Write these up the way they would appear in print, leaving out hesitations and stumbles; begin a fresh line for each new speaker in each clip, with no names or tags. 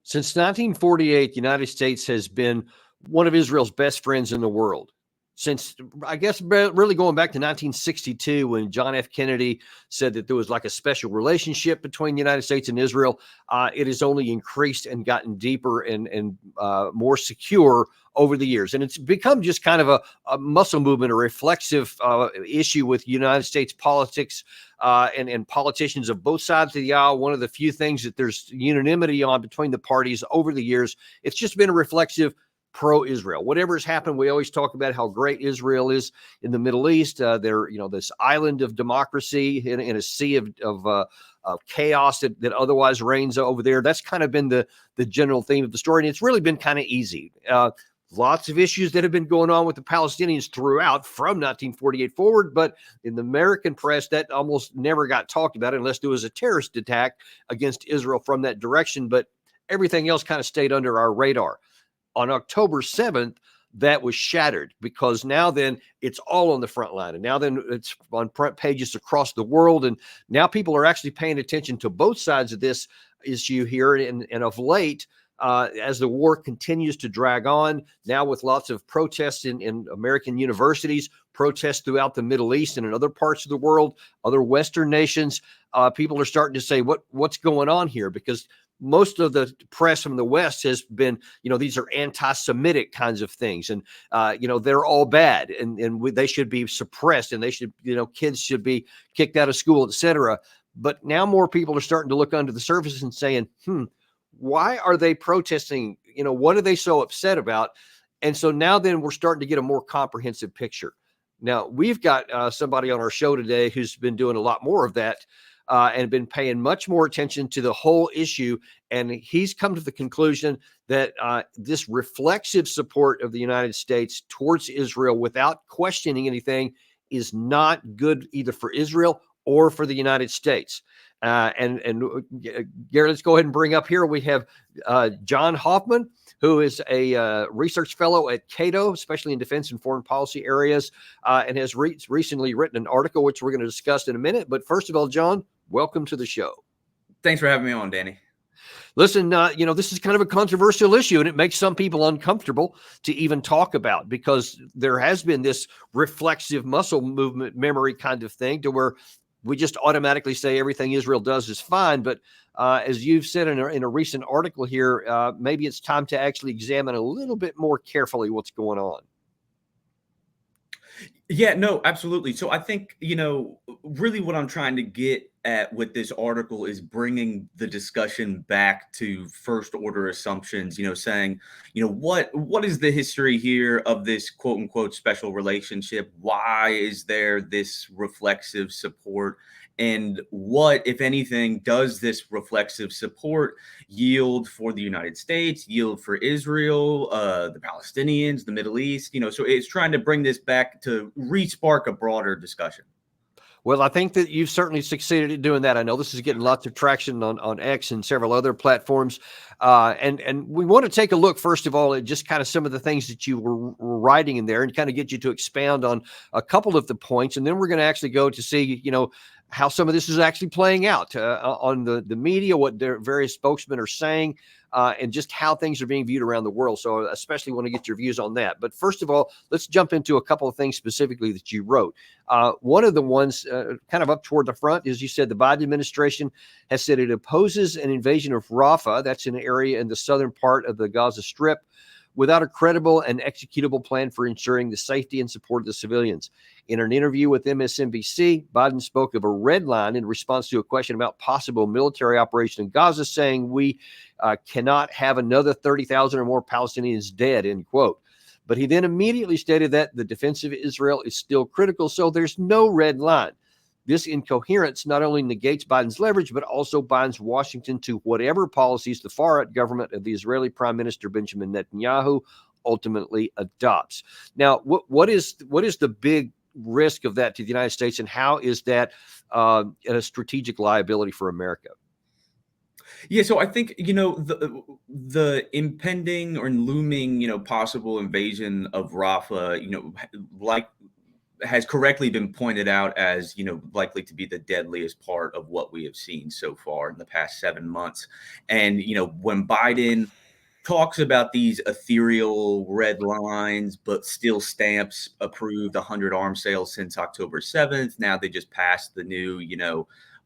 Since 1948, the United States has been one of Israel's best friends in the world. Since, I guess, really going back to 1962, when John F. Kennedy said that there was like a special relationship between the United States and Israel, it has only increased and gotten deeper and more secure over the years. And it's become just kind of a muscle movement, a reflexive issue with United States politics and politicians of both sides of the aisle. One of the few things that there's unanimity on between the parties over the years. It's just been a reflexive pro-Israel. Whatever has happened, we always talk about how great Israel is in the Middle East. They're, this island of democracy in a sea of chaos that otherwise reigns over there. That's kind of been the general theme of the story, and it's really been kind of easy. Lots of issues that have been going on with the Palestinians throughout from 1948 forward, but in the American press, that almost never got talked about unless there was a terrorist attack against Israel from that direction. But everything else kind of stayed under our radar. On October 7th, that was shattered, because now then it's all on the front line. And now then it's on front pages across the world. And now people are actually paying attention to both sides of this issue here. And of late, as the war continues to drag on, now with lots of protests in American universities, protests throughout the Middle East and in other parts of the world, other Western nations, people are starting to say, what's going on here? Because most of the press from the West has been, these are anti-Semitic kinds of things. And, they're all bad and they should be suppressed, and they should, kids should be kicked out of school, etc. But now more people are starting to look under the surface and saying, why are they protesting? What are they so upset about? And so now then we're starting to get a more comprehensive picture. Now, we've got somebody on our show today who's been doing a lot more of that. And been paying much more attention to the whole issue. And he's come to the conclusion that this reflexive support of the United States towards Israel without questioning anything is not good either for Israel or for the United States. And Gary, let's go ahead and bring up here. We have John Hoffman, who is a research fellow at Cato, especially in defense and foreign policy areas, and has recently written an article, which we're going to discuss in a minute. But first of all, John, welcome to the show.
Thanks for having me on, Danny.
Listen, this is kind of a controversial issue, and it makes some people uncomfortable to even talk about, because there has been this reflexive muscle movement memory kind of thing to where we just automatically say everything Israel does is fine. But as you've said in a recent article here, maybe it's time to actually examine a little bit more carefully what's going on.
Yeah, no, absolutely. So I think, really what I'm trying to get at with this article is bringing the discussion back to first order assumptions, saying, what is the history here of this quote unquote special relationship? Why is there this reflexive support? And what, if anything, does this reflexive support yield for the United States, yield for Israel, the Palestinians, the Middle East? So it's trying to bring this back to respark a broader discussion.
Well, I think that you've certainly succeeded at doing that. I know this is getting lots of traction on X and several other platforms. And we want to take a look, first of all, at just kind of some of the things that you were writing in there and kind of get you to expound on a couple of the points. And then we're going to actually go to see, how some of this is actually playing out on the media, what their various spokesmen are saying, and just how things are being viewed around the world. So I especially want to get your views on that. But first of all, let's jump into a couple of things specifically that you wrote. One of the ones kind of up toward the front is, you said the Biden administration has said it opposes an invasion of Rafah, that's an area in the southern part of the Gaza Strip, without a credible and executable plan for ensuring the safety and support of the civilians. In an interview with MSNBC, Biden spoke of a red line in response to a question about possible military operation in Gaza, saying we cannot have another 30,000 or more Palestinians dead, end quote. But he then immediately stated that the defense of Israel is still critical, so there's no red line. This incoherence not only negates Biden's leverage, but also binds Washington to whatever policies the far-right government of the Israeli Prime Minister Benjamin Netanyahu ultimately adopts. Now, what is the big risk of that to the United States, and how is that a strategic liability for America?
Yeah, so I think, the impending or looming, possible invasion of Rafah, like has correctly been pointed out as, likely to be the deadliest part of what we have seen so far in the past 7 months. And, when Biden talks about these ethereal red lines, but still stamps approved 100 arms sales since October 7th. Now they just passed the new,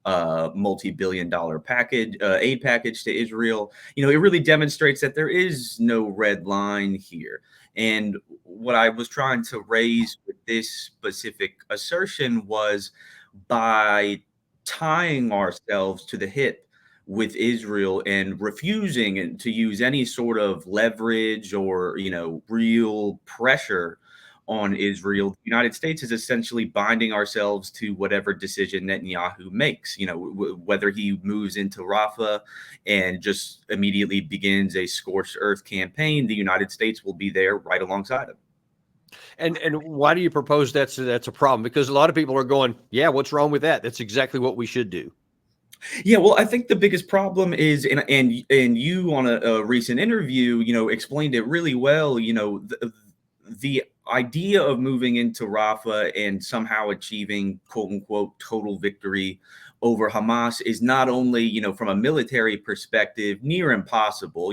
multi-billion-dollar package, aid package to Israel. It really demonstrates that there is no red line here. And what I was trying to raise with this specific assertion was, by tying ourselves to the hip with Israel and refusing to use any sort of leverage or, real pressure on Israel, the United States is essentially binding ourselves to whatever decision Netanyahu makes. Whether he moves into Rafah and just immediately begins a scorched earth campaign, the United States will be there right alongside him.
And why do you propose that's a problem? Because a lot of people are going, yeah, what's wrong with that? That's exactly what we should do.
Yeah, well, I think the biggest problem is, and you on a recent interview, explained it really well. The idea of moving into Rafah and somehow achieving quote unquote total victory over Hamas is not only, from a military perspective, near impossible.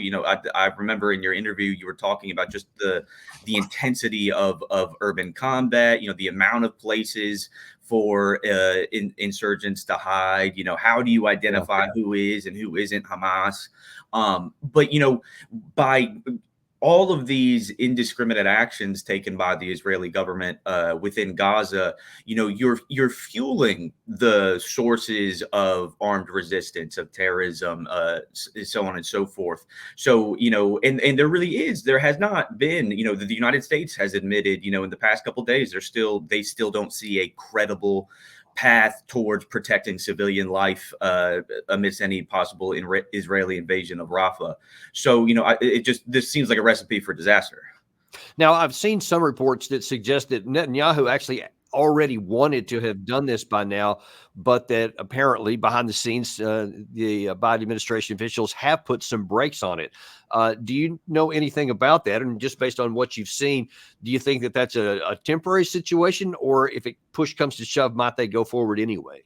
I remember in your interview, you were talking about just the intensity of urban combat, the amount of places for insurgents to hide. How do you identify who is and who isn't Hamas? But, by all of these indiscriminate actions taken by the Israeli government within Gaza, you're fueling the sources of armed resistance, of terrorism, so on and so forth. So, and there has not been, the United States has admitted, in the past couple of days, they still don't see a credible path towards protecting civilian life amidst any possible Israeli invasion of Rafah. So, this seems like a recipe for disaster.
Now, I've seen some reports that suggest that Netanyahu actually already wanted to have done this by now, but that apparently behind the scenes, the Biden administration officials have put some brakes on it. Do you know anything about that? And just based on what you've seen, do you think that that's a temporary situation, or if push comes to shove, might they go forward anyway?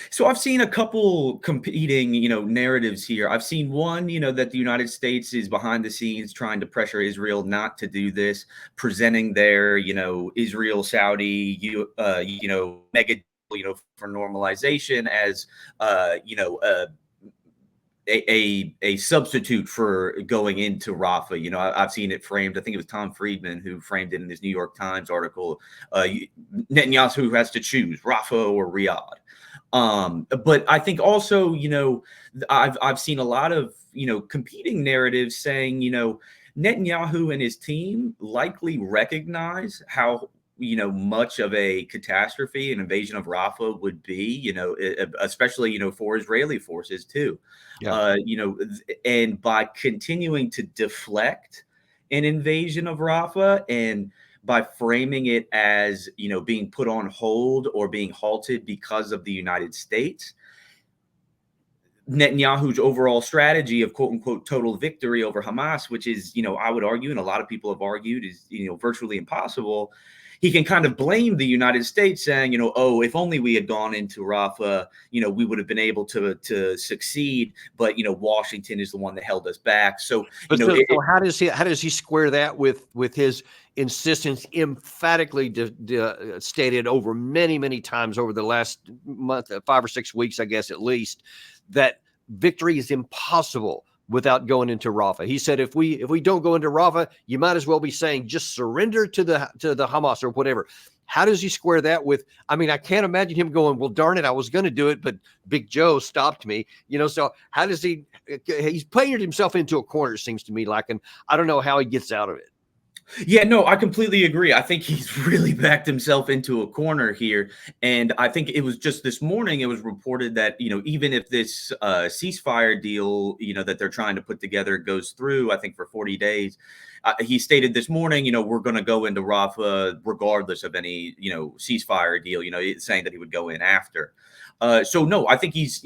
So I've seen a couple competing, narratives here. I've seen one, that the United States is behind the scenes trying to pressure Israel not to do this, presenting their, Israel, Saudi, mega, for normalization as, a substitute for going into Rafah. I've seen it framed. I think it was Tom Friedman who framed it in his New York Times article. Netanyahu has to choose Rafah or Riyadh. But I think also, I've seen a lot of, competing narratives saying, Netanyahu and his team likely recognize how, much of a catastrophe an invasion of Rafah would be, especially, for Israeli forces too.
Yeah.
And by continuing to deflect an invasion of Rafah and by framing it as, being put on hold or being halted because of the United States, Netanyahu's overall strategy of quote unquote total victory over Hamas, which is, I would argue, and a lot of people have argued, is, virtually impossible. He can kind of blame the United States saying, oh, if only we had gone into Rafah, we would have been able to succeed. But, Washington is the one that held us back. So,
so how does he square that with his insistence, emphatically stated over many, many times over the last month, 5 or 6 weeks, I guess, at least, that victory is impossible without going into Rafah? He said, if we don't go into Rafah, you might as well be saying just surrender to the Hamas or whatever. How does he square that with? I mean, I can't imagine him going, well, darn it, I was going to do it, but Big Joe stopped me. So how does he's painted himself into a corner, it seems to me like, and I don't know how he gets out of it.
Yeah, no, I completely agree. I think he's really backed himself into a corner here. And I think it was just this morning, it was reported that, even if this ceasefire deal, that they're trying to put together goes through, I think for 40 days, he stated this morning, we're going to go into Rafah regardless of any, ceasefire deal, saying that he would go in after. So no, I think he's,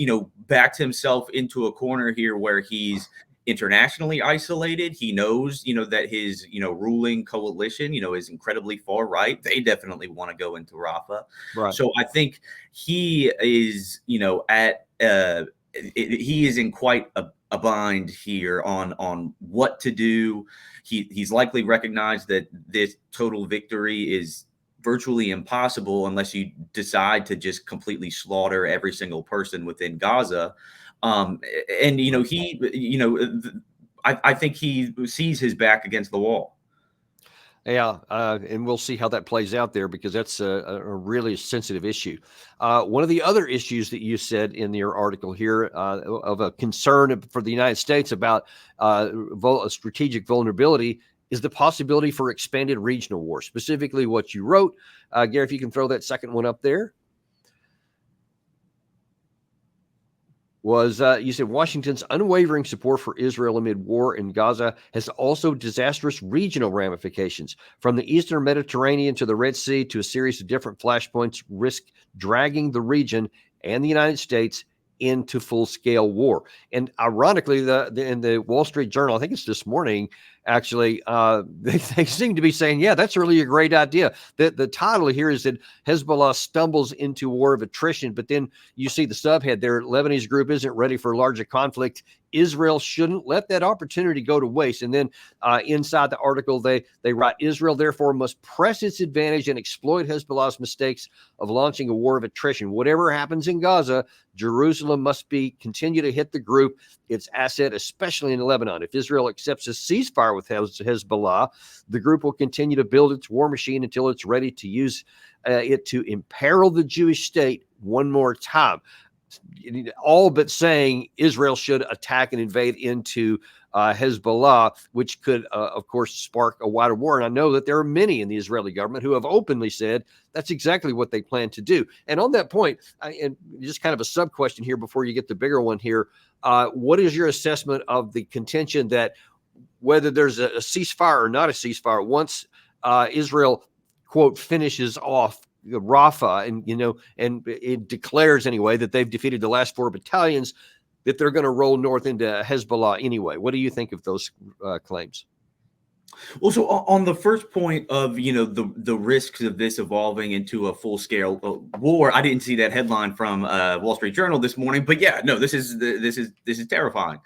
backed himself into a corner here where he's internationally isolated. He knows, that his, ruling coalition, is incredibly far right. They definitely want to go into Rafah.
Right.
So I think he is, he is in quite a bind here on what to do. He's likely recognized that this total victory is virtually impossible unless you decide to just completely slaughter every single person within Gaza. And I think he sees his back against the wall.
Yeah, and we'll see how that plays out there, because that's a really sensitive issue. One of the other issues that you said in your article here, of a concern for the United States about strategic vulnerability, is the possibility for expanded regional war. Specifically, what you wrote, Gary, if you can throw that second one up there. Was you said Washington's unwavering support for Israel amid war in Gaza has also disastrous regional ramifications. From the eastern Mediterranean to the Red Sea to a series of different flashpoints risk dragging the region and the United States into full-scale war. And ironically, in the Wall Street Journal, I think it's this morning, actually, they seem to be saying, yeah, that's really a great idea. The title here is that Hezbollah stumbles into war of attrition, but then you see the subhead there: Lebanese group isn't ready for larger conflict. Israel shouldn't let that opportunity go to waste. And then inside the article, they write, Israel therefore must press its advantage and exploit Hezbollah's mistakes of launching a war of attrition. Whatever happens in Gaza, Jerusalem must continue to hit the group, its asset, especially in Lebanon. If Israel accepts a ceasefire with Hezbollah, the group will continue to build its war machine until it's ready to use it to imperil the Jewish state one more time. All but saying Israel should attack and invade into Hezbollah, which could, of course, spark a wider war. And I know that there are many in the Israeli government who have openly said that's exactly what they plan to do. And on that point, and just kind of a sub question here before you get the bigger one here, what is your assessment of the contention that whether there's a ceasefire or not a ceasefire, once Israel, quote, finishes off Rafah, and it declares anyway that they've defeated the last 4 battalions, that they're going to roll north into Hezbollah anyway? What do you think of those claims?
Well, so on the first point of the risks of this evolving into a full scale war, I didn't see that headline from Wall Street Journal this morning, but yeah, no, this is terrifying.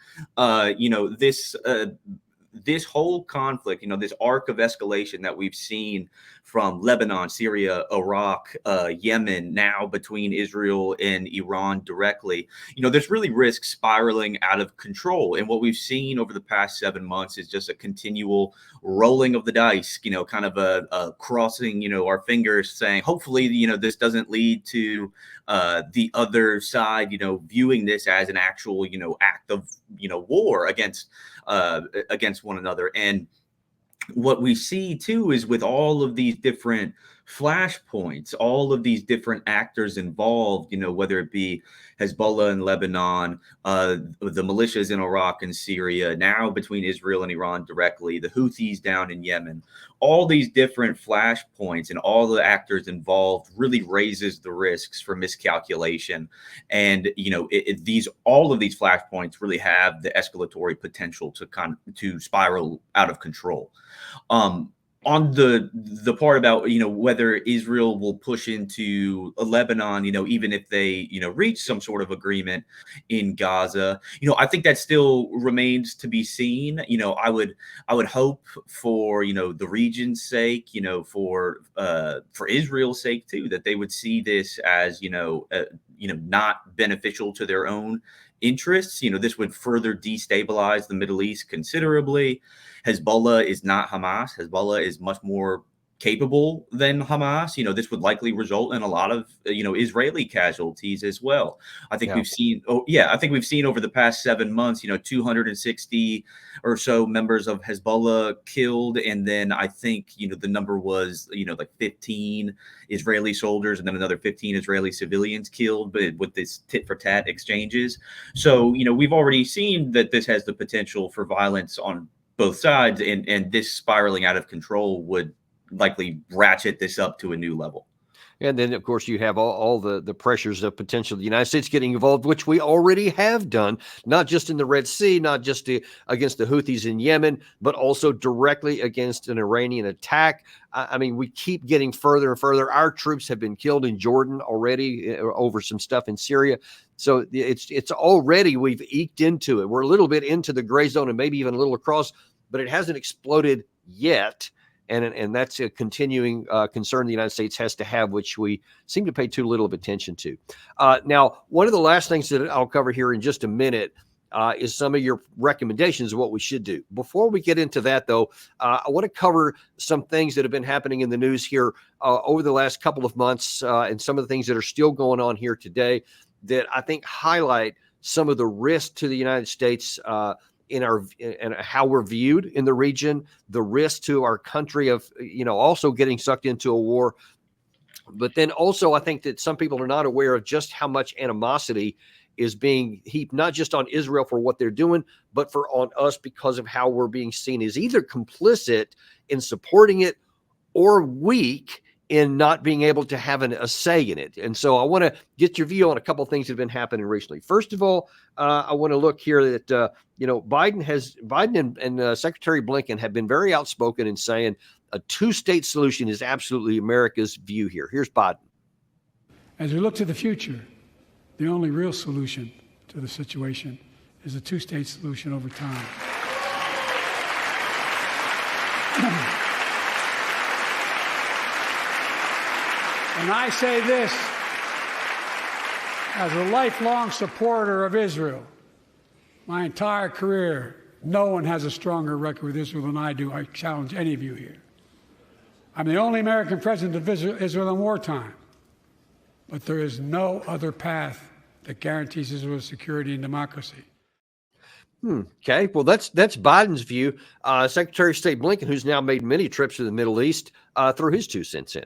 This whole conflict, this arc of escalation that we've seen from Lebanon, Syria, Iraq, Yemen, now between Israel and Iran directly, there's really risk spiraling out of control. And what we've seen over the past 7 months is just a continual rolling of the dice, kind of a crossing, our fingers, saying, hopefully, this doesn't lead to the other side, viewing this as an actual, act of, war against one another. And what we see too is with all of these different flashpoints, all of these different actors involved, whether it be Hezbollah in Lebanon, the militias in Iraq and Syria, now between Israel and Iran directly, the Houthis down in Yemen, all these different flashpoints and all the actors involved really raises the risks for miscalculation. And, all of these flashpoints really have the escalatory potential to spiral out of control. On the part about whether Israel will push into Lebanon, even if they reach some sort of agreement in Gaza, I think that still remains to be seen. I would hope for the region's sake, for Israel's sake too, that they would see this as not beneficial to their own interests. This would further destabilize the Middle East considerably. Hezbollah is not Hamas. Hezbollah is much more capable than Hamas. This would likely result in a lot of Israeli casualties as well. I think we've seen over the past 7 months 260 or so members of Hezbollah killed, and then I think the number was like 15 Israeli soldiers and then another 15 Israeli civilians killed, but with this tit for tat exchanges. So we've already seen that this has the potential for violence on both sides, and this spiraling out of control would likely ratchet this up to a new level.
And then, of course, you have all the pressures of potential the United States getting involved, which we already have done, not just in the Red Sea, not just against the Houthis in Yemen, but also directly against an Iranian attack. I mean, we keep getting further and further. Our troops have been killed in Jordan already over some stuff in Syria. So it's already, we've eked into it. We're a little bit into the gray zone and maybe even a little across, but it hasn't exploded yet. And that's a continuing concern the United States has to have, which we seem to pay too little of attention to. Now, one of the last things that I'll cover here in just a minute is some of your recommendations of what we should do. Before we get into that, though, I want to cover some things that have been happening in the news here over the last couple of months and some of the things that are still going on here today that I think highlight some of the risk to the United States in how we're viewed in the region, the risk to our country of, also getting sucked into a war. But then also, I think that some people are not aware of just how much animosity is being heaped, not just on Israel for what they're doing, but on us because of how we're being seen as either complicit in supporting it or weak in not being able to have a say in it. And so I want to get your view on a couple of things that have been happening recently. First of all, I want to look here that, Biden and Secretary Blinken have been very outspoken in saying a two-state solution is absolutely America's view here. Here's Biden.
As we look to the future, the only real solution to the situation is a two-state solution over time. And I say this as a lifelong supporter of Israel. My entire career, no one has a stronger record with Israel than I do. I challenge any of you here. I'm the only American president of Israel in wartime. But there is no other path that guarantees Israel's security and democracy.
Okay, well, that's Biden's view. Secretary of State Blinken, who's now made many trips to the Middle East, threw his 2 cents in.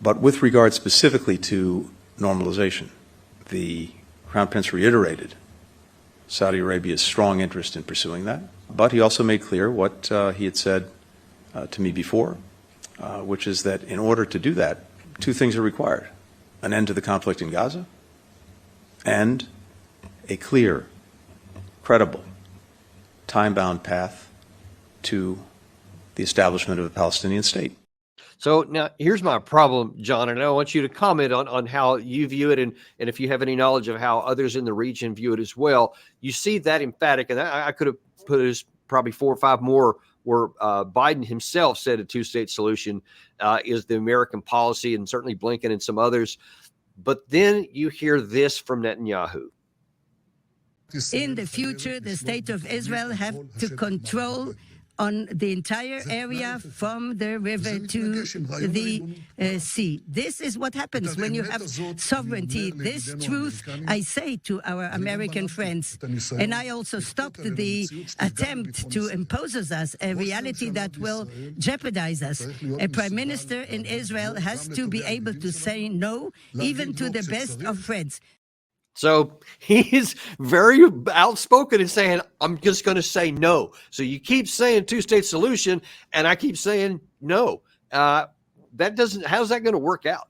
But with regard specifically to normalization, the Crown Prince reiterated Saudi Arabia's strong interest in pursuing that. But he also made clear what he had said to me before, which is that in order to do that, 2 things are required: an end to the conflict in Gaza and a clear, credible, time-bound path to the establishment of a Palestinian state.
So now here's my problem, John, and I want you to comment on how you view it and if you have any knowledge of how others in the region view it as well. You see that emphatic, and I could have put as probably 4 or 5 more where Biden himself said a two-state solution is the American policy, and certainly Blinken and some others. But then you hear this from Netanyahu.
In the future, the state of Israel have to control on the entire area from the river to the sea. This is what happens when you have sovereignty. This truth I say to our American friends. And I also stopped the attempt to impose us a reality that will jeopardize us. A prime minister in Israel has to be able to say no, even to the best of friends.
So he's very outspoken in saying, I'm just going to say no. So you keep saying two-state solution, and I keep saying no. How's that going to work out?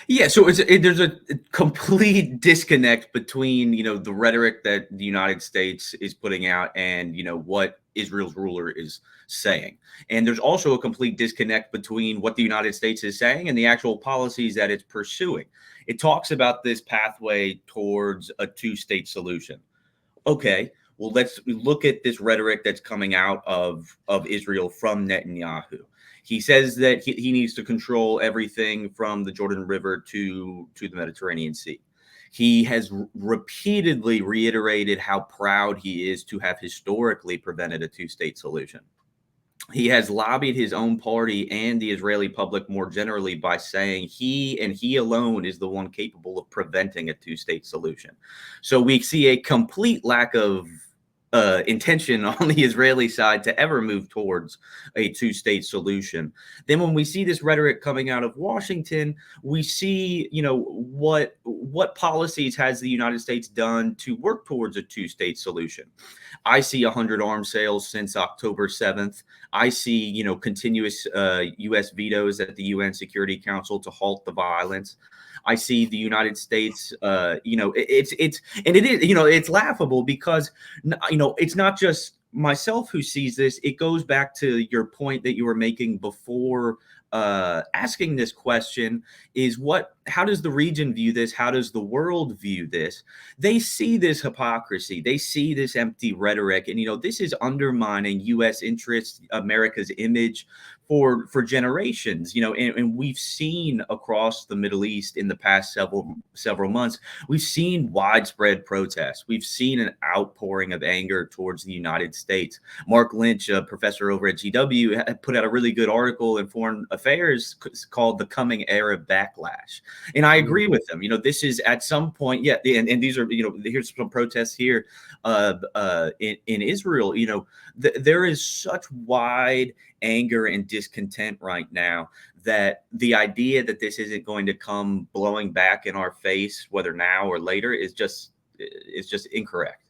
Yeah, so there's a complete disconnect between, the rhetoric that the United States is putting out and, what Israel's ruler is saying. And there's also a complete disconnect between what the United States is saying and the actual policies that it's pursuing. It talks about this pathway towards a two-state solution. Okay, well, let's look at this rhetoric that's coming out of Israel from Netanyahu. He says that he needs to control everything from the Jordan River to the Mediterranean Sea. He has repeatedly reiterated how proud he is to have historically prevented a two-state solution. He has lobbied his own party and the Israeli public more generally by saying he and he alone is the one capable of preventing a two-state solution. So we see a complete lack of intention on the Israeli side to ever move towards a two-state solution. Then when we see this rhetoric coming out of Washington, we see, what policies has the United States done to work towards a two-state solution. I see 100 arms sales since October 7th. I see, continuous U.S. vetoes at the UN Security Council to halt the violence. I see the United States, it's laughable because, it's not just myself who sees this. It goes back to your point that you were making before asking this question is how does the region view this? How does the world view this? They see this hypocrisy. They see this empty rhetoric. And, this is undermining U.S. interests, America's image for generations, and we've seen across the Middle East in the past several months, we've seen widespread protests. We've seen an outpouring of anger towards the United States. Mark Lynch, a professor over at GW, put out a really good article in Foreign Affairs called "The Coming Arab Backlash," and I agree with him. This is at some point, and these are, here's some protests here in Israel. There is such wide anger and discontent right now that the idea that this isn't going to come blowing back in our face, whether now or later, is just incorrect.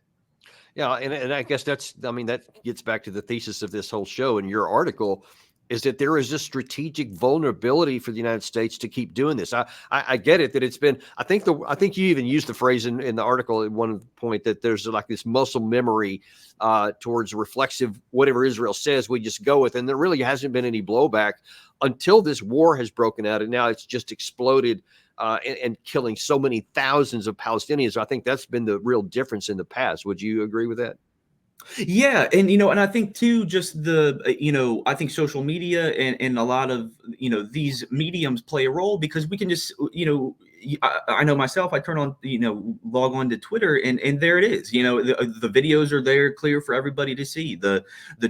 Yeah, and I guess that gets back to the thesis of this whole show and your article, is that there is a strategic vulnerability for the United States to keep doing this. I get it that it's been. I think you even used the phrase in the article at one point that there's like this muscle memory towards reflexive whatever Israel says we just go with, and there really hasn't been any blowback until this war has broken out, and now it's just exploded and killing so many thousands of Palestinians. I think that's been the real difference in the past. Would you agree with that?
Yeah. And, and I think too, just I think social media and a lot of, these mediums play a role because we can just, I know myself, I turn on, log on to Twitter and there it is, the videos are there clear for everybody to see. The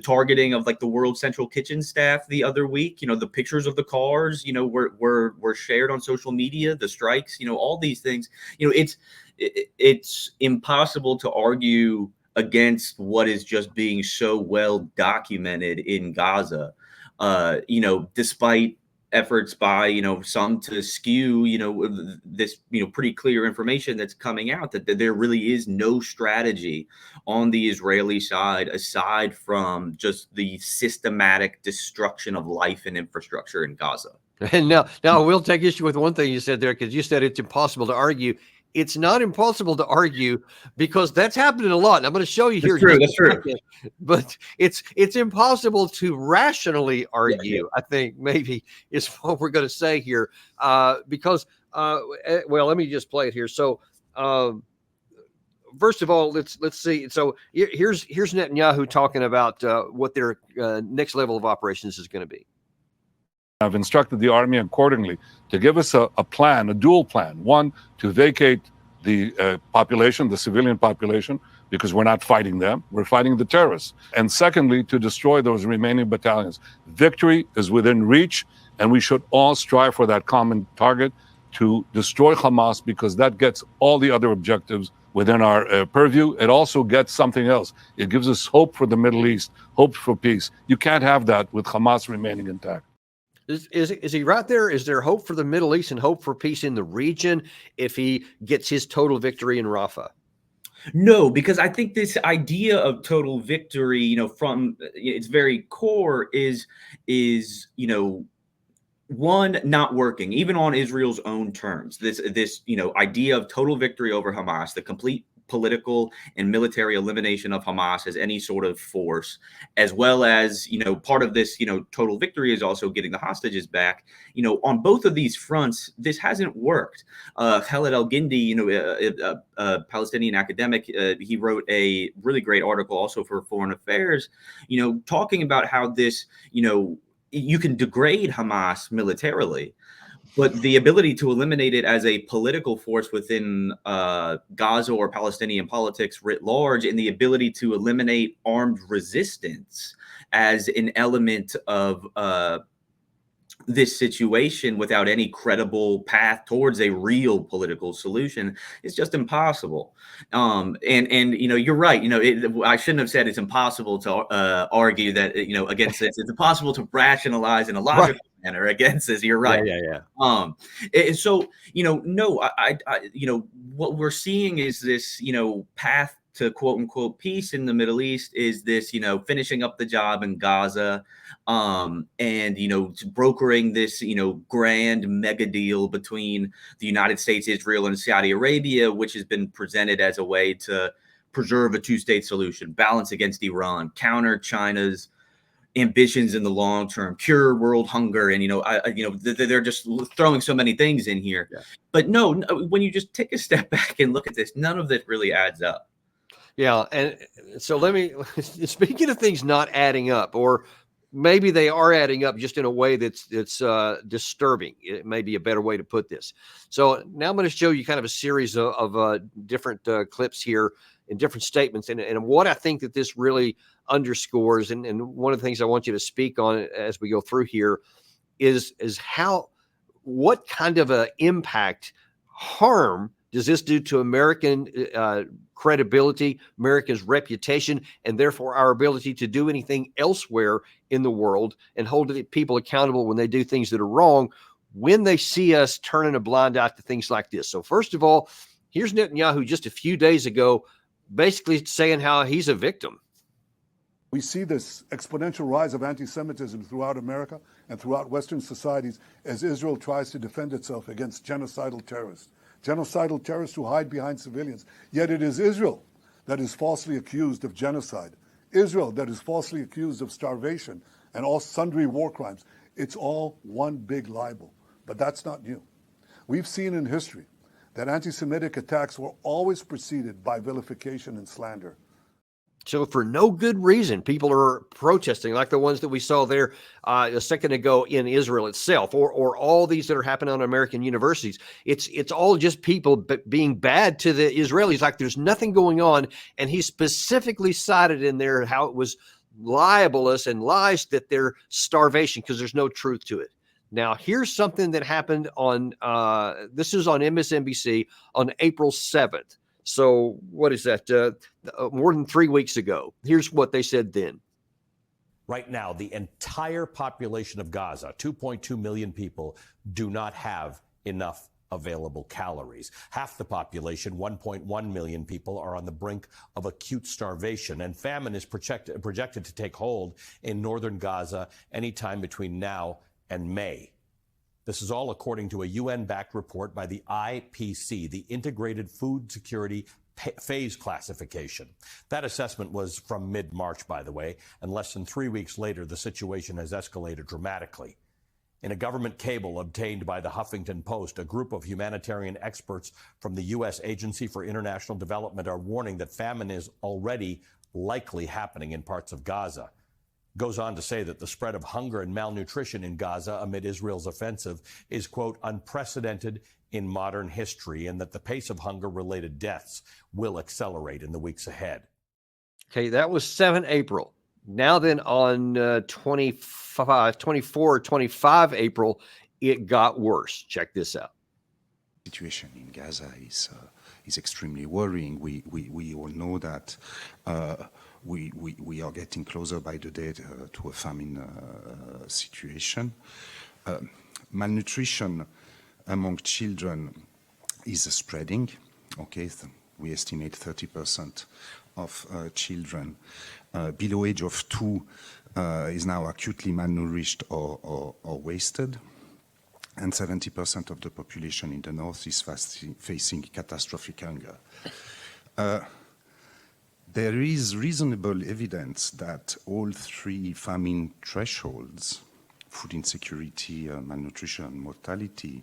targeting of like the World Central Kitchen staff the other week, the pictures of the cars, were shared on social media, the strikes, all these things, it's impossible to argue against what is just being so well documented in Gaza, despite efforts by, some to skew, this, pretty clear information that's coming out that there really is no strategy on the Israeli side aside from just the systematic destruction of life and infrastructure in Gaza.
And now I will take issue with one thing you said there, because you said it's impossible to argue. It's not impossible to argue because that's happening a lot. And I'm going to show you here.
That's true.
But it's impossible to rationally argue, I think maybe is what we're going to say here. Because, let me just play it here. So, first of all, let's see. So here's Netanyahu talking about what their next level of operations is going to be.
I've instructed the army accordingly to give us a plan, a dual plan. One, to vacate the population, the civilian population, because we're not fighting them, we're fighting the terrorists. And secondly, to destroy those remaining battalions. Victory is within reach, and we should all strive for that common target to destroy Hamas, because that gets all the other objectives within our purview. It also gets something else. It gives us hope for the Middle East, hope for peace. You can't have that with Hamas remaining intact.
Is he right there? Is there hope for the Middle East and hope for peace in the region if he gets his total victory in Rafah?
No, because I think this idea of total victory, from its very core is one, not working, even on Israel's own terms. This idea of total victory over Hamas, the complete political and military elimination of Hamas as any sort of force, as well as, part of this, total victory is also getting the hostages back. On both of these fronts, this hasn't worked. Khaled al-Gindi, a Palestinian academic, he wrote a really great article also for Foreign Affairs, talking about how this, you can degrade Hamas militarily, but the ability to eliminate it as a political force within Gaza or Palestinian politics writ large, and the ability to eliminate armed resistance as an element of this situation without any credible path towards a real political solution is just impossible. And you're right. I shouldn't have said it's impossible to argue that against this. It's impossible to rationalize in a logical manner against this. You're right.
Yeah.
And so no, what we're seeing is this path to quote unquote peace in the Middle East is this finishing up the job in Gaza, and brokering this grand mega deal between the United States, Israel, and Saudi Arabia, which has been presented as a way to preserve a two-state solution, balance against Iran, counter China's ambitions in the long term, cure world hunger, and they're just throwing so many things in here.
Yeah.
But no, when you just take a step back and look at this, none of this really adds up.
Yeah, and so speaking of things not adding up, or maybe they are adding up just in a way that's disturbing. It may be a better way to put this. So now I'm going to show you kind of a series of different clips here in different statements, and what I think that this really underscores, and one of the things I want you to speak on as we go through here is what kind of a impact, harm does this do to American credibility, America's reputation, and therefore our ability to do anything elsewhere in the world and hold people accountable when they do things that are wrong, when they see us turning a blind eye to things like this? So first of all, here's Netanyahu just a few days ago basically saying how he's a victim.
We see this exponential rise of anti-Semitism throughout America and throughout Western societies as Israel tries to defend itself against genocidal terrorists who hide behind civilians. Yet it is Israel that is falsely accused of genocide, Israel that is falsely accused of starvation and all sundry war crimes. It's all one big libel, but that's not new. We've seen in history that anti-Semitic attacks were always preceded by vilification and slander.
So for no good reason, people are protesting, like the ones that we saw there a second ago in Israel itself, or all these that are happening on American universities. It's all just people being bad to the Israelis, like there's nothing going on. And he specifically cited in there how it was libelous and lies that they're starvation because there's no truth to it. Now, here's something that happened on, this is on MSNBC on April 7th. So what is that? More than 3 weeks ago. Here's what they said then.
Right now, the entire population of Gaza, 2.2 million people, do not have enough available calories. Half the population, 1.1 million people, are on the brink of acute starvation, and famine is projected to take hold in northern Gaza anytime between now and May. This is all according to a UN-backed report by the IPC, the Integrated Food Security Phase Classification. That assessment was from mid-March, by the way, and less than 3 weeks later, the situation has escalated dramatically. In a government cable obtained by the Huffington Post, a group of humanitarian experts from the U.S. Agency for International Development are warning that famine is already likely happening in parts of Gaza. Goes on to say that the spread of hunger and malnutrition in Gaza amid Israel's offensive is, quote, unprecedented in modern history, and that the pace of hunger-related deaths will accelerate in the weeks ahead.
Okay, that was 7 April. Now then on 24, 25 April, it got worse. Check this out.
Situation in Gaza is extremely worrying. We all know that we are getting closer by the day to a famine situation. Malnutrition among children is spreading. Okay, we estimate 30% of children below age of 2 is now acutely malnourished or wasted. And 70% of the population in the north is facing catastrophic hunger. There is reasonable evidence that all three famine thresholds, food insecurity, malnutrition, and mortality,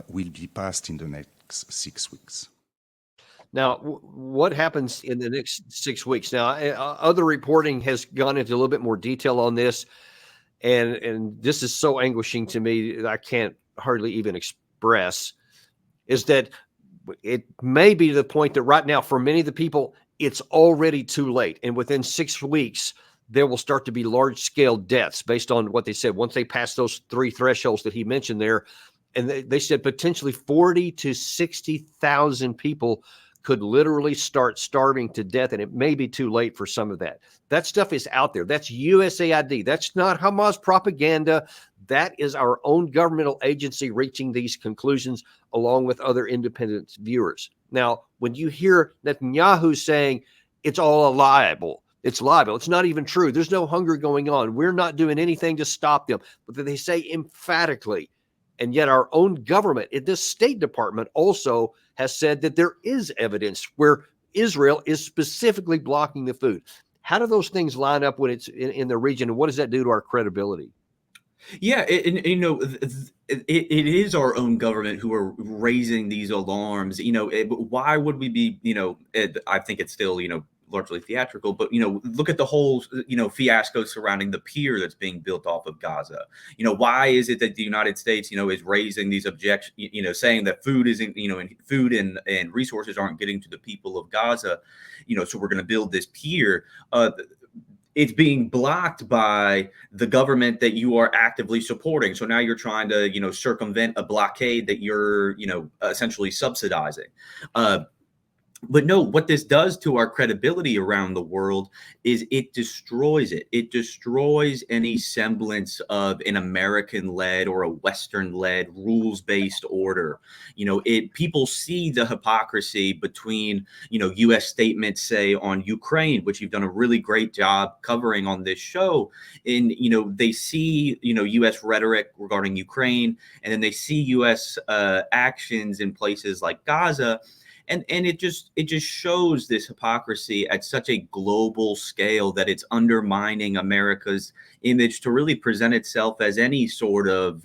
will be passed in the next 6 weeks.
Now, what happens in the next 6 weeks? Now, other reporting has gone into a little bit more detail on this, and this is so anguishing to me that I can't hardly even express, is that it may be to the point that right now, for many of the people, it's already too late. And within 6 weeks, there will start to be large-scale deaths based on what they said. Once they pass those 3 thresholds that he mentioned there, and they said potentially 40 to 60,000 people could literally start starving to death, and it may be too late for some of that. That stuff is out there. That's USAID. That's not Hamas propaganda. That is our own governmental agency reaching these conclusions along with other independent viewers. Now, when you hear Netanyahu saying it's all liable, it's liable, it's not even true. There's no hunger going on. We're not doing anything to stop them. But they say emphatically, and yet our own government, this State Department also has said that there is evidence where Israel is specifically blocking the food. How do those things line up when it's in the region, and what does that do to our credibility?
Yeah, it is our own government who are raising these alarms. Why would we be? I think it's still largely theatrical, but look at the whole fiasco surrounding the pier that's being built off of Gaza. Why is it that the United States is raising these objections? Saying that food isn't and food and resources aren't getting to the people of Gaza. So we're going to build this pier. It's being blocked by the government that you are actively supporting. So now you're trying to, circumvent a blockade that you're, essentially subsidizing. But no, what this does to our credibility around the world is it destroys it. It destroys any semblance of an American-led or a Western-led rules-based order. People see the hypocrisy between, U.S. statements, say, on Ukraine, which you've done a really great job covering on this show. And, they see, U.S. rhetoric regarding Ukraine, and then they see U.S. actions in places like Gaza. And it just shows this hypocrisy at such a global scale that it's undermining America's image to really present itself as any sort of,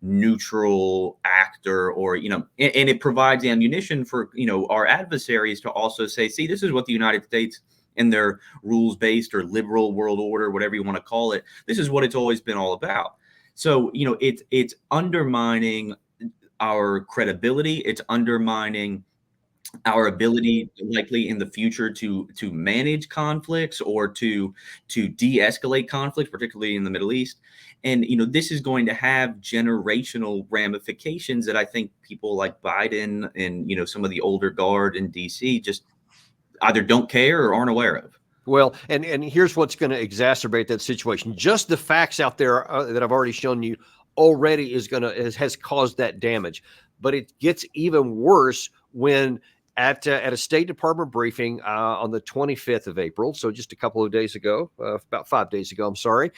neutral actor, or, and it provides ammunition for, our adversaries to also say, see, this is what the United States and their rules-based or liberal world order, whatever you want to call it, this is what it's always been all about. So, it's undermining our credibility. It's undermining our ability likely in the future to manage conflicts or to de-escalate conflicts, particularly in the Middle East. And this is going to have generational ramifications that I think people like Biden and some of the older guard in DC just either don't care or aren't aware of.
Well, and here's what's going to exacerbate that situation. Just the facts out there that I've already shown you already has caused that damage. But it gets even worse when at a State Department briefing on the 25th of April, so just a couple of days ago, about 5 days ago, I'm sorry,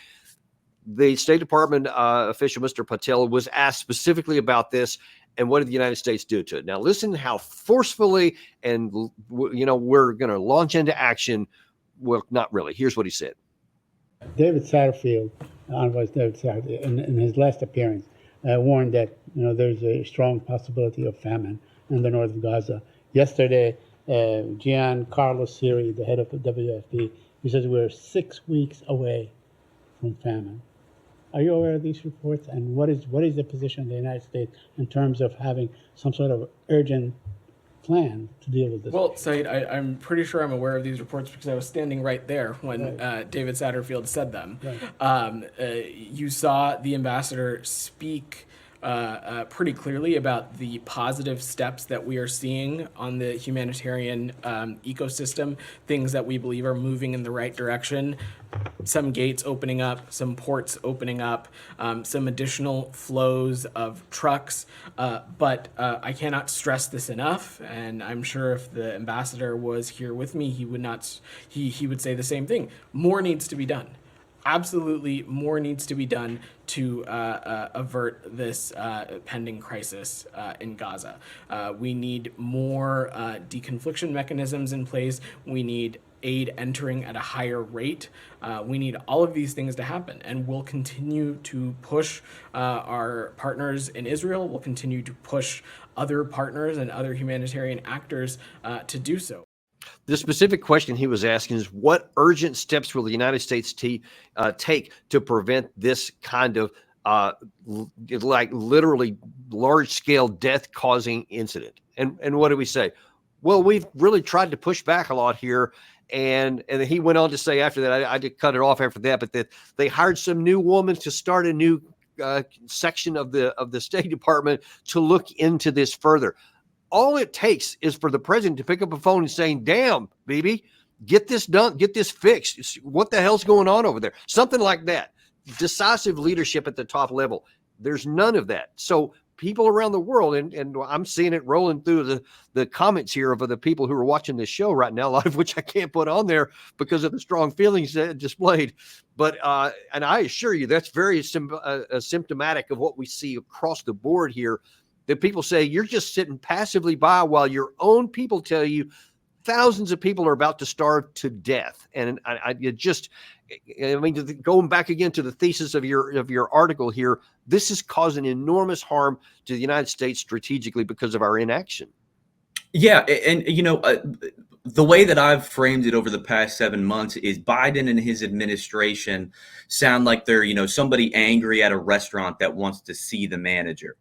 the State Department official, Mr. Patel, was asked specifically about this, and what did the United States do to it? Now, listen how forcefully and, we're going to launch into action. Well, not really. Here's what he said.
David Satterfield, Envoy David Satterfield, in his last appearance, warned that there's a strong possibility of famine in the north of Gaza. Yesterday, Giancarlo Siri, the head of the WFP, he says we're 6 weeks away from famine. Are you aware of these reports? And what is the position of the United States in terms of having some sort of urgent plan to deal with this?
Well, Said, I'm pretty sure I'm aware of these reports because I was standing right there when David Satterfield said them. Right. You saw the ambassador speak pretty clearly about the positive steps that we are seeing on the humanitarian ecosystem, things that we believe are moving in the right direction. Some gates opening up, some ports opening up, some additional flows of trucks. But I cannot stress this enough, and I'm sure if the ambassador was here with me, he would say the same thing. More needs to be done. Absolutely, more needs to be done to avert this pending crisis in Gaza. We need more deconfliction mechanisms in place. We need aid entering at a higher rate. We need all of these things to happen, and we'll continue to push our partners in Israel. We'll continue to push other partners and other humanitarian actors to do so.
The specific question he was asking is, what urgent steps will the United States take to prevent this kind of literally large-scale death-causing incident? And what do we say? Well, we've really tried to push back a lot here. And he went on to say after that, I did cut it off after that, but that they hired some new woman to start a new section of the State Department to look into this further. All it takes is for the president to pick up a phone and saying, damn, baby, get this done, get this fixed. What the hell's going on over there? Something like that. Decisive leadership at the top level. There's none of that. So people around the world, and I'm seeing it rolling through the comments here of the people who are watching this show right now, a lot of which I can't put on there because of the strong feelings displayed. But and I assure you, that's very symptomatic of what we see across the board here, that people say you're just sitting passively by while your own people tell you thousands of people are about to starve to death. And I mean, going back again to the thesis of your article here, this is causing enormous harm to the United States strategically because of our inaction.
Yeah, and the way that I've framed it over the past 7 months is Biden and his administration sound like they're somebody angry at a restaurant that wants to see the manager.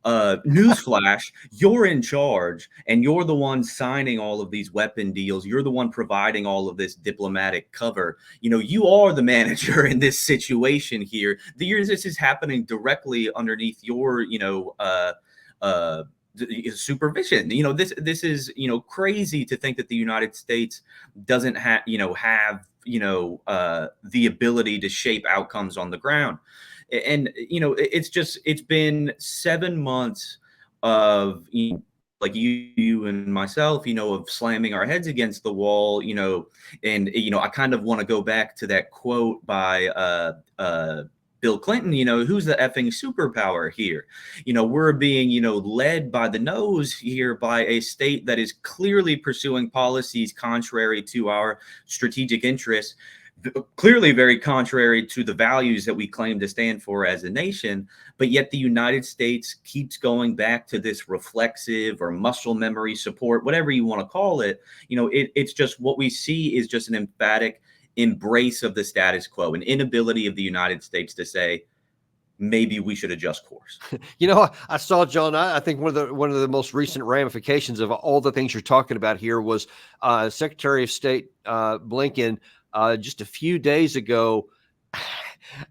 Newsflash, you're in charge and you're the one signing all of these weapon deals. You're the one providing all of this diplomatic cover. You are the manager in this situation here. This is happening directly underneath your, supervision. This is, crazy to think that the United States doesn't have the ability to shape outcomes on the ground. And it's been 7 months of like you and myself, of slamming our heads against the wall, and I kind of want to go back to that quote by Bill Clinton, who's the effing superpower here? We're being, led by the nose here by a state that is clearly pursuing policies contrary to our strategic interests, clearly very contrary to the values that we claim to stand for as a nation. But yet the United States keeps going back to this reflexive or muscle memory support, whatever you want to call it. It's just what we see is just an emphatic embrace of the status quo, an inability of the United States to say, maybe we should adjust course.
I saw, John, I think one of the most recent ramifications of all the things you're talking about here was Secretary of State Blinken just a few days ago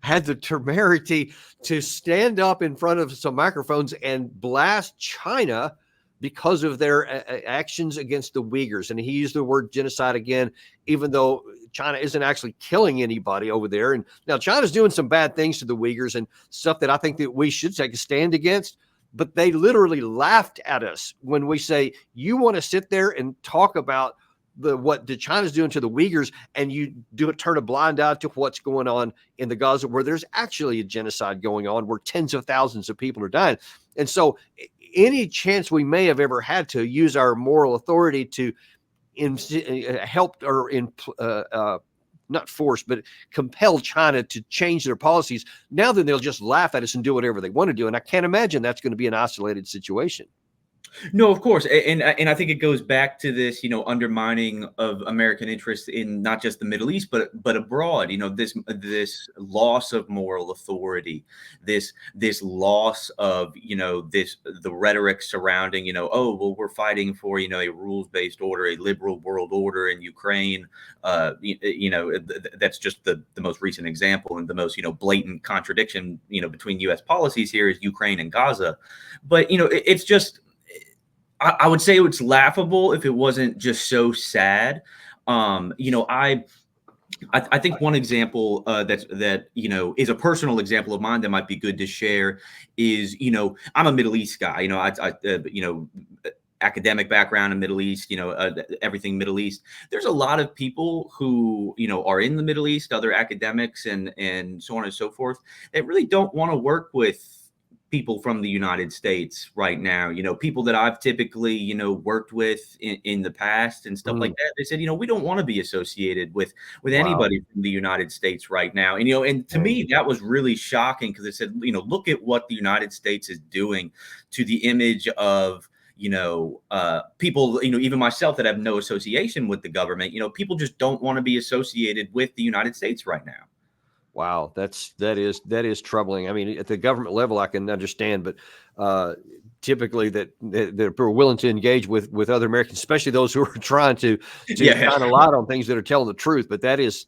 had the temerity to stand up in front of some microphones and blast China because of their actions against the Uyghurs. And he used the word genocide again, even though China isn't actually killing anybody over there. And now China's doing some bad things to the Uyghurs and stuff that I think that we should take a stand against. But they literally laughed at us when we say, you want to sit there and talk about what China's doing to the Uyghurs, and you turn a blind eye to what's going on in the Gaza, where there's actually a genocide going on, where tens of thousands of people are dying. And so any chance we may have ever had to use our moral authority to help or not force, but compel China to change their policies, now then they'll just laugh at us and do whatever they want to do. And I can't imagine that's going to be an isolated situation.
No, of course. And I think it goes back to this, undermining of American interests in not just the Middle East, but abroad, this loss of moral authority, this loss of, the rhetoric surrounding, we're fighting for, a rules-based order, a liberal world order in Ukraine. That's just the most recent example, and the most, blatant contradiction, between U.S. policies here is Ukraine and Gaza. But, it's just, I would say it's laughable if it wasn't just so sad. I think one example that is a personal example of mine that might be good to share is, I'm a Middle East guy. Academic background in Middle East, everything Middle East. There's a lot of people who, are in the Middle East, other academics and so on and so forth, that really don't want to work with people from the United States right now, people that I've typically, worked with in the past and stuff like that. They said, we don't want to be associated with anybody from the United States right now. And to me, that was really shocking, because it said, look at what the United States is doing to the image of, people, even myself that have no association with the government. People just don't want to be associated with the United States right now.
Wow, that is troubling. I mean, at the government level, I can understand, but typically that are willing to engage with other Americans, especially those who are trying to shine a light on things that are telling the truth. But that is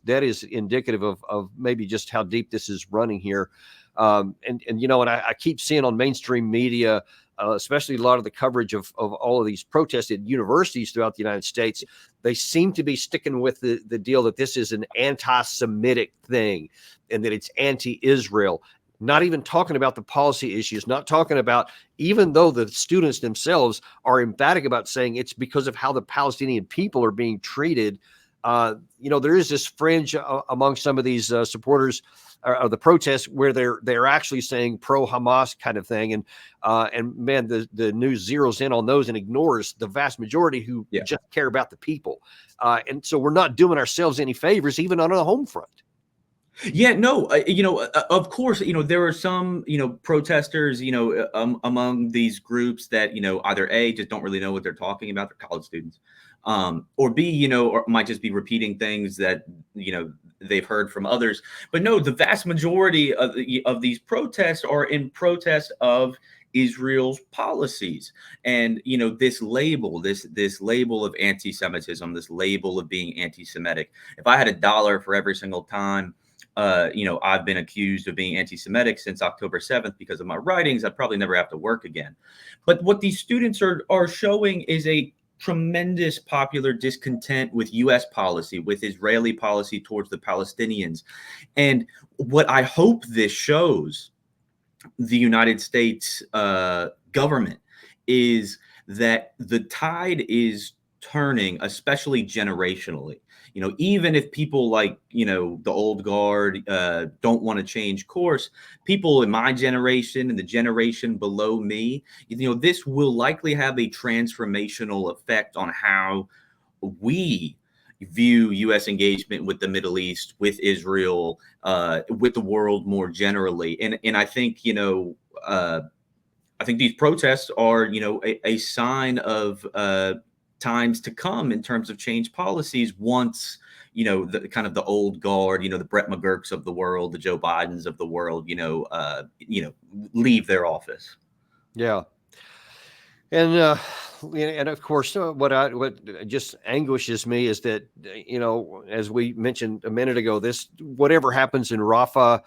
indicative of maybe just how deep this is running here. And I keep seeing on mainstream media, especially a lot of the coverage of all of these protests at universities throughout the United States, they seem to be sticking with the deal that this is an anti-Semitic thing and that it's anti-Israel. Not even talking about the policy issues, not talking about, even though the students themselves are emphatic about saying it's because of how the Palestinian people are being treated. There is this fringe among some of these supporters of the protests where they're actually saying pro-Hamas kind of thing, and man, the news zeroes in on those and ignores the vast majority who just care about the people, and so we're not doing ourselves any favors, even on the home front.
Yeah, no, of course, there are some, protesters, among these groups that, either A, just don't really know what they're talking about, they're college students, or B, or might just be repeating things that, they've heard from others. But no, the vast majority of these protests are in protest of Israel's policies. And, this label of anti-Semitism, this label of being anti-Semitic, if I had $1 for every single time I've been accused of being anti-Semitic since October 7th because of my writings, I'd probably never have to work again. But what these students are showing is a tremendous popular discontent with U.S. policy, with Israeli policy towards the Palestinians. And what I hope this shows the United States government is that the tide is turning, especially generationally. Even if people like, the old guard don't want to change course, people in my generation and the generation below me, this will likely have a transformational effect on how we view U.S. engagement with the Middle East, with Israel, with the world more generally. And I think, I think these protests are, a sign of times to come in terms of change policies once, the kind of the old guard, the Brett McGurks of the world, the Joe Bidens of the world, leave their office.
Yeah. And of course, what just anguishes me is that, as we mentioned a minute ago, whatever happens in Rafah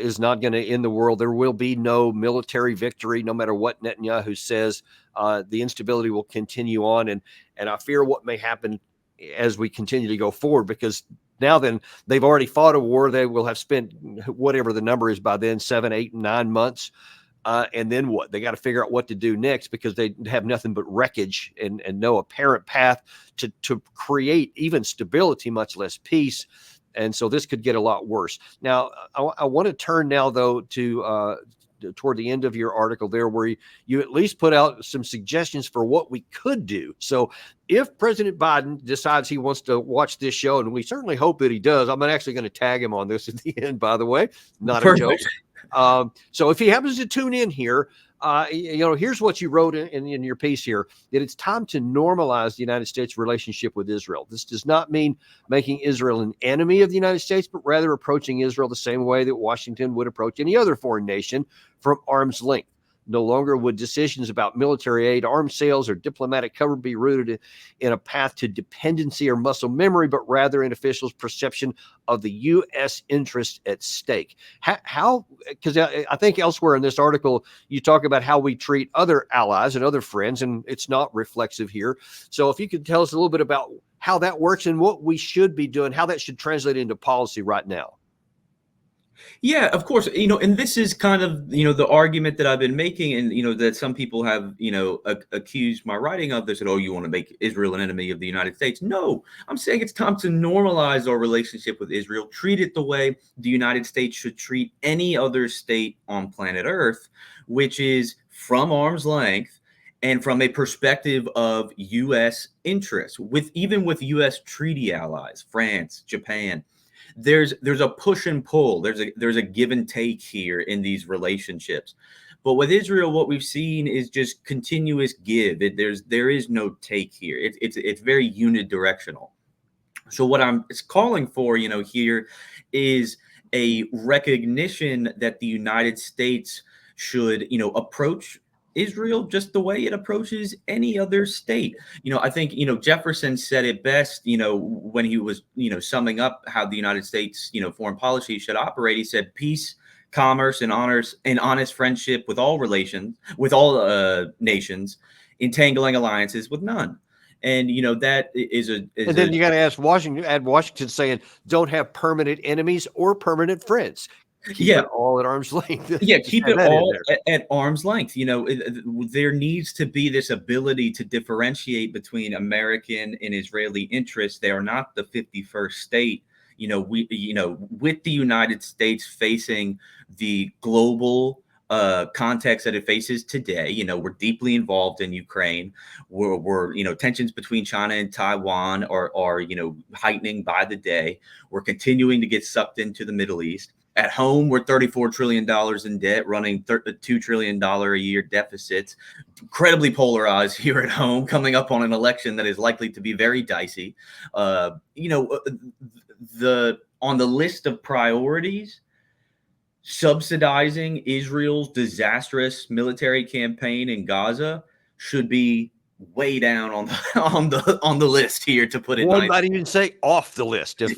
is not going to end the world. There will be no military victory, no matter what Netanyahu says. The instability will continue on, and I fear what may happen as we continue to go forward, because now then they've already fought a war. They will have spent whatever the number is by then, 7, 8, 9 months. And then what? They got to figure out what to do next, because they have nothing but wreckage and no apparent path to create even stability, much less peace. And so this could get a lot worse. Now, I want to turn now, though, to toward the end of your article there, where you at least put out some suggestions for what we could do. So if President Biden decides he wants to watch this show, and we certainly hope that he does, I'm actually going to tag him on this at the end, by the way, not a joke. So if he happens to tune in here, here's what you wrote in your piece here, that it's time to normalize the United States relationship with Israel. This does not mean making Israel an enemy of the United States, but rather approaching Israel the same way that Washington would approach any other foreign nation, from arm's length. No longer would decisions about military aid, arms sales, or diplomatic cover be rooted in a path to dependency or muscle memory, but rather in officials' perception of the U.S. interest at stake. How? Because I think elsewhere in this article, you talk about how we treat other allies and other friends, and it's not reflexive here. So if you could tell us a little bit about how that works and what we should be doing, how that should translate into policy right now.
Yeah, of course. And this is kind of, the argument that I've been making, and, that some people have, accused my writing of. They said, oh, you want to make Israel an enemy of the United States? No, I'm saying it's time to normalize our relationship with Israel, treat it the way the United States should treat any other state on planet Earth, which is from arm's length and from a perspective of U.S. interests, even with U.S. treaty allies, France, Japan. There's a push and pull. There's a give and take here in these relationships. But with Israel, what we've seen is just continuous give. There is no take here. It's very unidirectional. So what I'm calling for, here is a recognition that the United States should, approach Israel just the way it approaches any other state. I think, Jefferson said it best, when he was, summing up how the United States, foreign policy should operate. He said, peace, commerce, and honest friendship with all nations, entangling alliances with none. And, that is
and then you got to add Washington saying, don't have permanent enemies or permanent friends. Keep it all at arm's length.
Keep it all at arm's length. There needs to be this ability to differentiate between American and Israeli interests. They are not the 51st state. With the United States facing the global context that it faces today, we're deeply involved in Ukraine. We're tensions between China and Taiwan are heightening by the day. We're continuing to get sucked into the Middle East. At home, we're $34 trillion in debt, running $2 trillion a year deficits, incredibly polarized here at home, coming up on an election that is likely to be very dicey. On the list of priorities, subsidizing Israel's disastrous military campaign in Gaza should be way down on the list here, to put it
One
nice.
might even say off the list.
But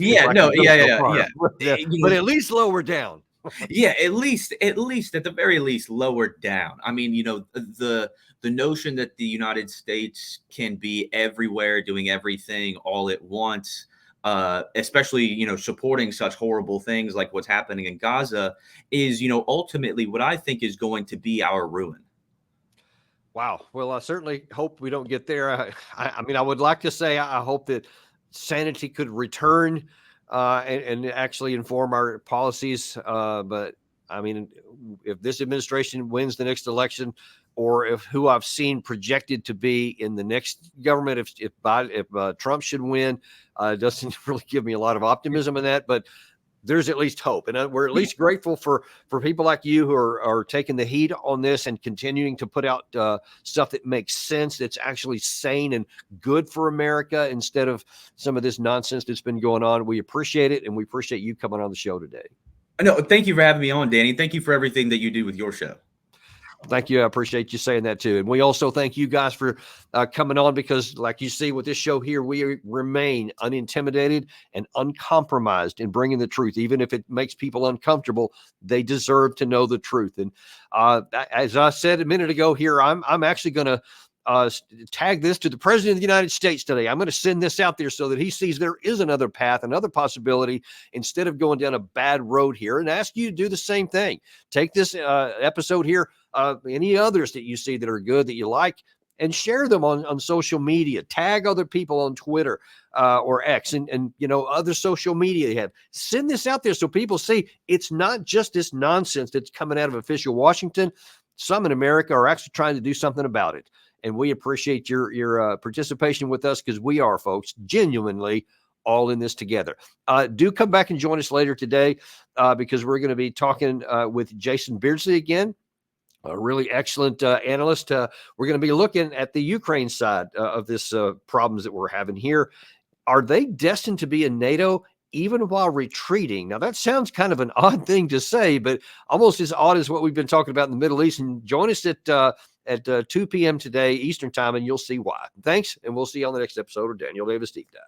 at least lower down.
At least at the very least lower down. I mean, the notion that the United States can be everywhere doing everything all at once, especially supporting such horrible things like what's happening in Gaza, is ultimately what I think is going to be our ruin.
Wow. Well, I certainly hope we don't get there. I mean, I would like to say I hope that sanity could return and actually inform our policies. But I mean, if this administration wins the next election, or if who I've seen projected to be in the next government, if Trump should win, doesn't really give me a lot of optimism in that. But there's at least hope. And we're at least grateful for people like you who are taking the heat on this and continuing to put out stuff that makes sense, that's actually sane and good for America, instead of some of this nonsense that's been going on. We appreciate it, and we appreciate you coming on the show today.
No, thank you for having me on, Danny. Thank you for everything that you do with your show.
Thank you. I appreciate you saying that too. And we also thank you guys for coming on, because like you see with this show here, we remain unintimidated and uncompromised in bringing the truth. Even if it makes people uncomfortable, they deserve to know the truth. And as I said a minute ago here, I'm actually going to tag this to the President of the United States today. I'm going to send this out there so that he sees there is another path, another possibility, instead of going down a bad road here, and ask you to do the same thing. Take this episode here, any others that you see that are good, that you like, and share them on social media. Tag other people on Twitter or X and other social media you have. Send this out there so people see it's not just this nonsense that's coming out of official Washington. Some in America are actually trying to do something about it. And we appreciate your participation with us, because we are, folks, genuinely all in this together. Do come back and join us later today, because we're going to be talking with Jason Beardsley again, a really excellent analyst. We're going to be looking at the Ukraine side of this problems that we're having here. Are they destined to be in NATO even while retreating? Now, that sounds kind of an odd thing to say, but almost as odd as what we've been talking about in the Middle East. And join us at 2 p.m. today, Eastern time, and you'll see why. Thanks, and we'll see you on the next episode of Daniel Davis Deep Dive.